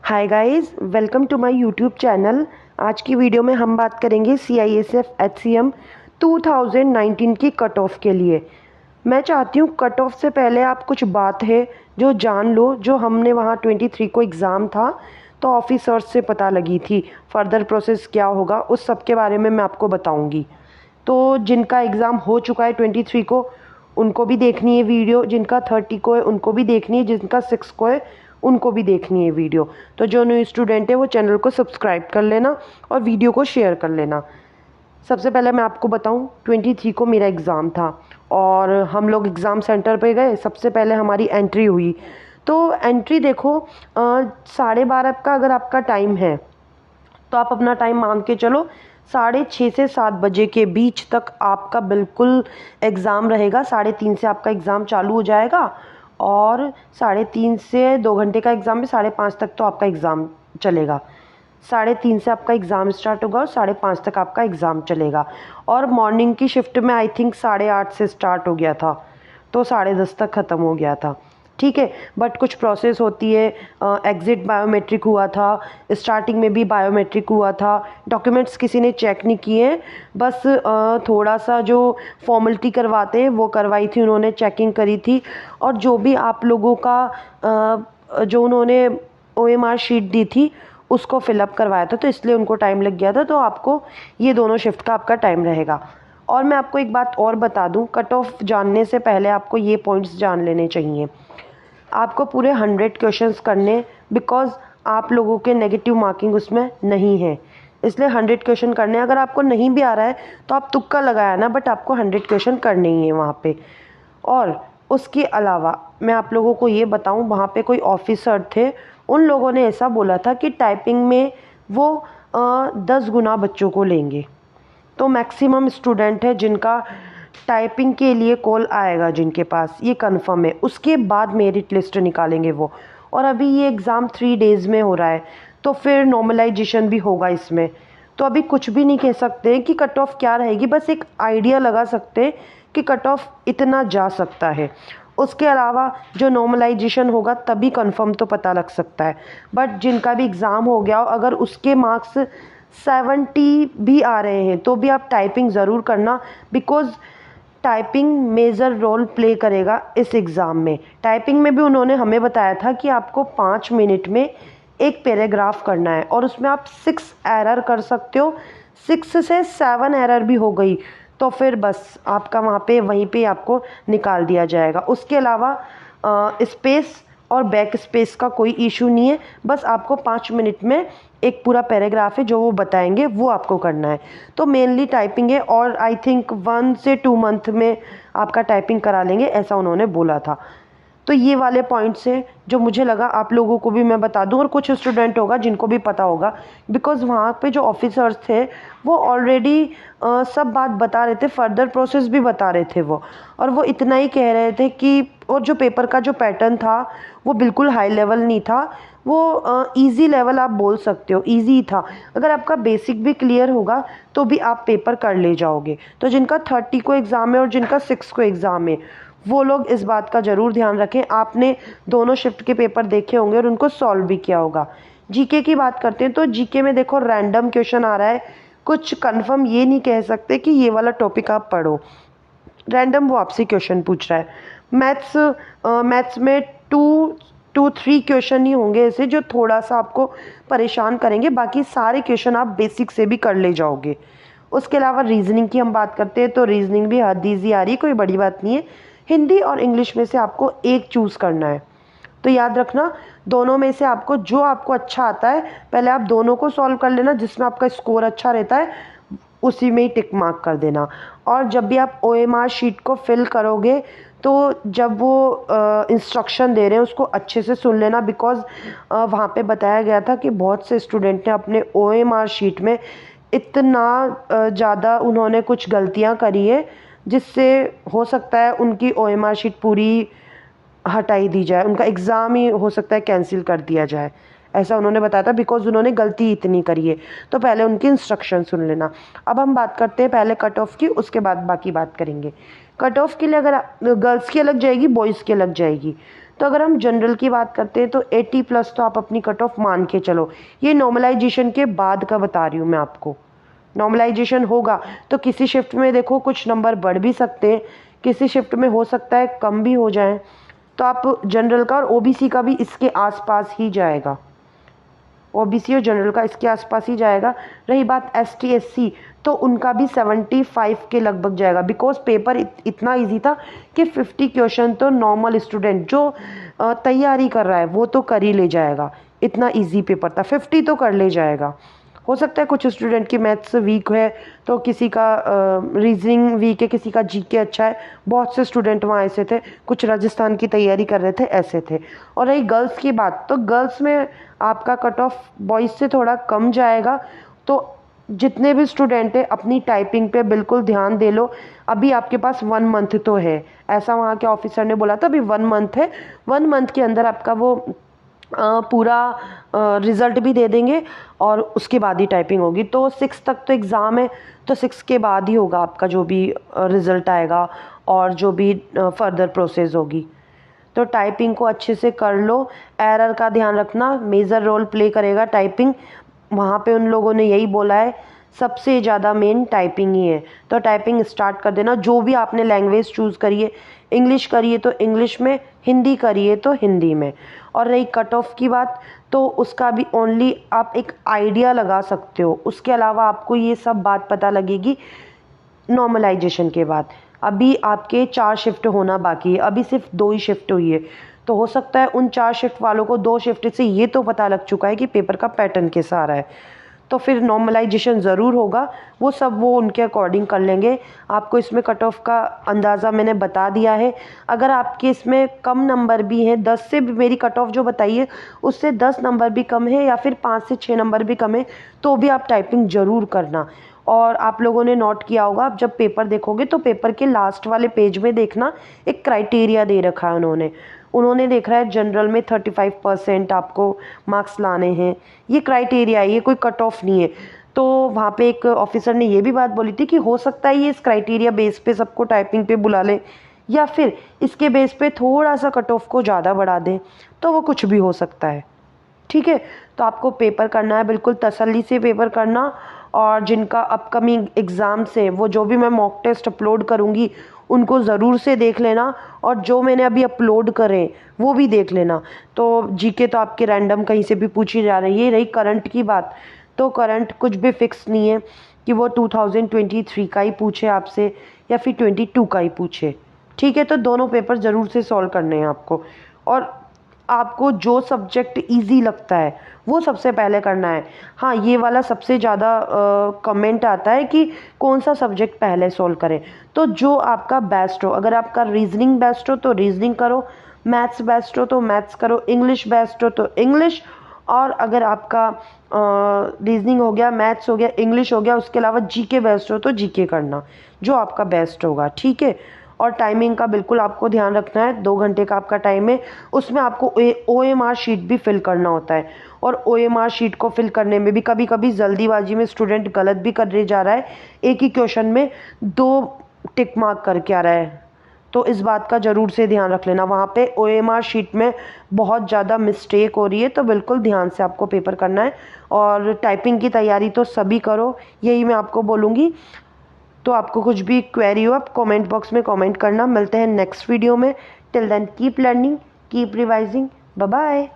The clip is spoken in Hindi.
Hi guys, welcome to my YouTube channel. आज की वीडियो में हम बात करेंगे CISF HCM 2019 की कट ऑफ के लिए। मैं चाहती हूँ कट ऑफ से पहले आप कुछ बात है जो जान लो, जो हमने वहाँ 23 को एग्ज़ाम था तो ऑफिसर्स से पता लगी थी। फर्दर प्रोसेस क्या होगा उस सब के बारे में मैं आपको बताऊँगी। तो जिनका एग्ज़ाम हो चुका है 23 को उनको भी देखनी है वीडियो, जिनका 30 को है उनको भी देखनी है, जिनका 6 को है उनको भी देखनी है वीडियो। तो जो न्यू स्टूडेंट है वो चैनल को सब्सक्राइब कर लेना और वीडियो को शेयर कर लेना। सबसे पहले मैं आपको बताऊं, 23 को मेरा एग्ज़ाम था और हम लोग एग्ज़ाम सेंटर पे गए। सबसे पहले हमारी एंट्री हुई। तो एंट्री देखो, 12:30 का अगर आपका टाइम है तो आप अपना टाइम मान के चलो 6:30 से 7 बजे के बीच तक आपका बिल्कुल एग्ज़ाम रहेगा। 3:30 से आपका एग्ज़ाम चालू हो जाएगा और 3:30 से 2 घंटे का एग्ज़ाम में 5:30 तक तो आपका एग्ज़ाम चलेगा। 3:30 से आपका एग्ज़ाम स्टार्ट होगा और 5:30 तक आपका एग्ज़ाम चलेगा। और मॉर्निंग की शिफ्ट में आई थिंक 8:30 से स्टार्ट हो गया था तो 10:30 तक ख़त्म हो गया था। ठीक है, बट कुछ प्रोसेस होती है। एग्ज़िट बायोमेट्रिक हुआ था, स्टार्टिंग में भी बायोमेट्रिक हुआ था। डॉक्यूमेंट्स किसी ने चेक नहीं किए, बस थोड़ा सा जो फॉर्मेलिटी करवाते हैं वो करवाई थी उन्होंने, चेकिंग करी थी। और जो भी आप लोगों का जो उन्होंने OMR शीट दी थी उसको फिलअप करवाया था, तो इसलिए उनको टाइम लग गया था। तो आपको ये दोनों शिफ्ट का आपका टाइम रहेगा। और मैं आपको एक बात और बता दूं, कट ऑफ जानने से पहले आपको ये पॉइंट्स जान लेने चाहिए। आपको पूरे 100 क्वेश्चंस करने, बिकॉज आप लोगों के नेगेटिव मार्किंग उसमें नहीं है, इसलिए 100 क्वेश्चन करने। अगर आपको नहीं भी आ रहा है तो आप तुक्का लगाया ना, बट आपको 100 क्वेश्चन करने ही है वहाँ पे। और उसके अलावा मैं आप लोगों को ये बताऊँ, वहाँ पे कोई ऑफिसर थे, उन लोगों ने ऐसा बोला था कि टाइपिंग में वो 10 गुना बच्चों को लेंगे। तो मैक्सिमम स्टूडेंट है जिनका टाइपिंग के लिए कॉल आएगा, जिनके पास ये कंफर्म है। उसके बाद मेरिट लिस्ट निकालेंगे वो। और अभी ये एग्ज़ाम 3 डेज़ में हो रहा है तो फिर नॉर्मलाइजेशन भी होगा इसमें। तो अभी कुछ भी नहीं कह सकते कि कट ऑफ क्या रहेगी, बस एक आइडिया लगा सकते हैं कि कट ऑफ इतना जा सकता है। उसके अलावा जो नॉर्मलाइजेशन होगा तभी कंफर्म तो पता लग सकता है। बट जिनका भी एग्ज़ाम हो गया हो, अगर उसके मार्क्स 70 भी आ रहे हैं तो भी आप टाइपिंग ज़रूर करना, because typing major role play करेगा इस एग्ज़ाम में। टाइपिंग में भी उन्होंने हमें बताया था कि आपको 5 मिनट में एक पैराग्राफ करना है और उसमें आप 6 एरर कर सकते हो। 6 से 7 एरर भी हो गई तो फिर बस आपका वहाँ पे वहीं पे आपको निकाल दिया जाएगा। उसके अलावा स्पेस और बैक स्पेस का कोई इशू नहीं है, बस आपको 5 मिनट में एक पूरा पैराग्राफ है जो वो बताएंगे वो आपको करना है। तो मेनली टाइपिंग है और आई थिंक 1 से 2 मंथ में आपका टाइपिंग करा लेंगे, ऐसा उन्होंने बोला था। तो ये वाले पॉइंट्स हैं जो मुझे लगा आप लोगों को भी मैं बता दूं, और कुछ स्टूडेंट होगा जिनको भी पता होगा, बिकॉज़ वहाँ पे जो ऑफिसर्स थे वो ऑलरेडी सब बात बता रहे थे, फर्दर प्रोसेस भी बता रहे थे वो। और वो इतना ही कह रहे थे कि, और जो पेपर का जो पैटर्न था वो बिल्कुल हाई लेवल नहीं था, वो इजी लेवल आप बोल सकते हो, इजी था। अगर आपका बेसिक भी क्लियर होगा तो भी आप पेपर कर ले जाओगे। तो जिनका 30 को एग्ज़ाम है और जिनका 6 को एग्ज़ाम है वो लोग इस बात का ज़रूर ध्यान रखें। आपने दोनों शिफ्ट के पेपर देखे होंगे और उनको सॉल्व भी किया होगा। जीके की बात करते हैं तो जीके में देखो रैंडम क्वेश्चन आ रहा है, कुछ कंफर्म ये नहीं कह सकते कि ये वाला टॉपिक आप पढ़ो। रैंडम वो आपसे क्वेश्चन पूछ रहा है। मैथ्स में 2-3 क्वेश्चन ही होंगे ऐसे जो थोड़ा सा आपको परेशान करेंगे, बाकी सारे क्वेश्चन आप बेसिक से भी कर ले जाओगे। उसके अलावा रीजनिंग की हम बात करते हैं तो रीजनिंग भी हद ईजी आ रही है, कोई बड़ी बात नहीं है। हिंदी और इंग्लिश में से आपको एक चूज़ करना है। तो याद रखना, दोनों में से आपको जो आपको अच्छा आता है पहले आप दोनों को सॉल्व कर लेना, जिसमें आपका स्कोर अच्छा रहता है उसी में ही टिक मार्क कर देना। और जब भी आप OMR शीट को फिल करोगे तो जब वो इंस्ट्रक्शन दे रहे हैं उसको अच्छे से सुन लेना, बिकॉज़ वहाँ पे बताया गया था कि बहुत से स्टूडेंट ने अपने OMR शीट में इतना ज़्यादा उन्होंने कुछ गलतियाँ करी है जिससे हो सकता है उनकी OMR शीट पूरी हटाई दी जाए, उनका एग्ज़ाम ही हो सकता है कैंसिल कर दिया जाए। ऐसा उन्होंने बताया था बिकॉज उन्होंने गलती इतनी करी है। तो पहले उनकी इंस्ट्रक्शन सुन लेना। अब हम बात करते हैं पहले कट ऑफ की, उसके बाद बाकी बात करेंगे। कट ऑफ के लिए अगर गर्ल्स की अलग जाएगी, बॉयज़ की अलग जाएगी। तो अगर हम जनरल की बात करते हैं तो 80 प्लस तो आप अपनी कट ऑफ मान के चलो। ये नॉर्मलाइजेशन के बाद का बता रही हूँ मैं आपको। नॉर्मलाइजेशन होगा तो किसी शिफ्ट में देखो कुछ नंबर बढ़ भी सकते हैं, किसी शिफ्ट में हो सकता है कम भी हो जाए। तो आप जनरल का और ओबीसी का भी इसके आसपास ही जाएगा, ओबीसी और जनरल का इसके आसपास ही जाएगा। रही बात एसटी एससी, तो उनका भी 75 के लगभग जाएगा, बिकॉज पेपर इतना इजी था कि 50 क्वेश्चन तो नॉर्मल स्टूडेंट जो तैयारी कर रहा है वो तो कर ही ले जाएगा। इतना इजी पेपर था, 50 तो कर ले जाएगा। हो सकता है कुछ स्टूडेंट की मैथ्स वीक है तो किसी का रीजनिंग वीक है, किसी का जीके अच्छा है। बहुत से स्टूडेंट वहाँ ऐसे थे, कुछ राजस्थान की तैयारी कर रहे थे, ऐसे थे। और रही गर्ल्स की बात, तो गर्ल्स में आपका कट ऑफ बॉयज़ से थोड़ा कम जाएगा। तो जितने भी स्टूडेंट है अपनी टाइपिंग पे बिल्कुल ध्यान दे लो। अभी आपके पास 1 मंथ तो है, ऐसा वहाँ के ऑफिसर ने बोला था, अभी 1 मंथ है। 1 मंथ के अंदर आपका वो पूरा रिज़ल्ट भी दे देंगे और उसके बाद ही टाइपिंग होगी। तो 6 तक तो एग्ज़ाम है, तो 6 के बाद ही होगा आपका जो भी रिज़ल्ट आएगा और जो भी फर्दर प्रोसेस होगी। तो टाइपिंग को अच्छे से कर लो। एरर का ध्यान रखना, मेजर रोल प्ले करेगा टाइपिंग। वहाँ पे उन लोगों ने यही बोला है, सबसे ज़्यादा मेन टाइपिंग ही है। तो टाइपिंग स्टार्ट कर देना। जो भी आपने लैंग्वेज चूज़ करिए, इंग्लिश करिए तो इंग्लिश में, हिंदी करिए तो हिंदी में। और रही कट ऑफ की बात, तो उसका भी ओनली आप एक आइडिया लगा सकते हो, उसके अलावा आपको ये सब बात पता लगेगी नॉर्मलाइजेशन के बाद। अभी आपके 4 शिफ्ट होना बाकी है, अभी सिर्फ 2 ही शिफ्ट हुई है। तो हो सकता है उन 4 शिफ्ट वालों को 2 शिफ्ट से ये तो पता लग चुका है कि पेपर का पैटर्न कैसा आ रहा है। तो फिर नॉर्मलाइजेशन ज़रूर होगा, वो सब वो उनके अकॉर्डिंग कर लेंगे। आपको इसमें कट ऑफ का अंदाज़ा मैंने बता दिया है। अगर आपके इसमें कम नंबर भी हैं, 10 से भी मेरी कट ऑफ जो बताई है उससे 10 नंबर भी कम है या फिर 5 से 6 नंबर भी कम है, तो भी आप टाइपिंग ज़रूर करना। और आप लोगों ने नोट किया होगा, आप जब पेपर देखोगे तो पेपर के लास्ट वाले पेज में देखना, एक क्राइटेरिया दे रखा है उन्होंने देख रहा है जनरल में 35% आपको मार्क्स लाने हैं। ये क्राइटेरिया है, ये कोई कट ऑफ नहीं है। तो वहाँ पे एक ऑफिसर ने ये भी बात बोली थी कि हो सकता है ये इस क्राइटेरिया बेस पे सबको टाइपिंग पे बुला ले, या फिर इसके बेस पे थोड़ा सा कट ऑफ को ज़्यादा बढ़ा दें, तो वो कुछ भी हो सकता है। ठीक है, तो आपको पेपर करना है, बिल्कुल तसल्ली से पेपर करना। और जिनका अपकमिंग एग्ज़ाम्स है वो जो भी मैं मॉक टेस्ट अपलोड करूँगी उनको ज़रूर से देख लेना, और जो मैंने अभी अपलोड करे वो भी देख लेना। तो जीके तो आपके रैंडम कहीं से भी पूछी जा रही है। रही करंट की बात, तो करंट कुछ भी फिक्स नहीं है कि वो 2023 का ही पूछे आपसे या फिर 22 का ही पूछे। ठीक है, तो दोनों पेपर ज़रूर से सॉल्व करने हैं आपको। और आपको जो सब्जेक्ट इजी लगता है वो सबसे पहले करना है। हाँ, ये वाला सबसे ज़्यादा कमेंट आता है कि कौन सा सब्जेक्ट पहले सॉल्व करें। तो जो आपका बेस्ट हो, अगर आपका रीजनिंग बेस्ट हो तो रीजनिंग करो, मैथ्स बेस्ट हो तो मैथ्स करो, इंग्लिश बेस्ट हो तो इंग्लिश। और अगर आपका रीजनिंग हो गया, मैथ्स हो गया, इंग्लिश हो गया, उसके अलावा जीके बेस्ट हो तो जीके करना, जो आपका बेस्ट होगा। ठीक है, और टाइमिंग का बिल्कुल आपको ध्यान रखना है। 2 घंटे का आपका टाइम है, उसमें आपको OMR शीट भी फिल करना होता है। और OMR शीट को फिल करने में भी कभी कभी जल्दीबाजी में स्टूडेंट गलत भी कर जा रहा है, एक ही क्वेश्चन में 2 टिक मार्क करके आ रहा है। तो इस बात का ज़रूर से ध्यान रख लेना, वहाँ पे OMR शीट में बहुत ज़्यादा मिस्टेक हो रही है। तो बिल्कुल ध्यान से आपको पेपर करना है। और टाइपिंग की तैयारी तो सभी करो, यही मैं आपको बोलूँगी। तो आपको कुछ भी क्वेरी हो आप कमेंट बॉक्स में कमेंट करना। मिलते हैं नेक्स्ट वीडियो में। Till then keep learning, keep revising, bye bye.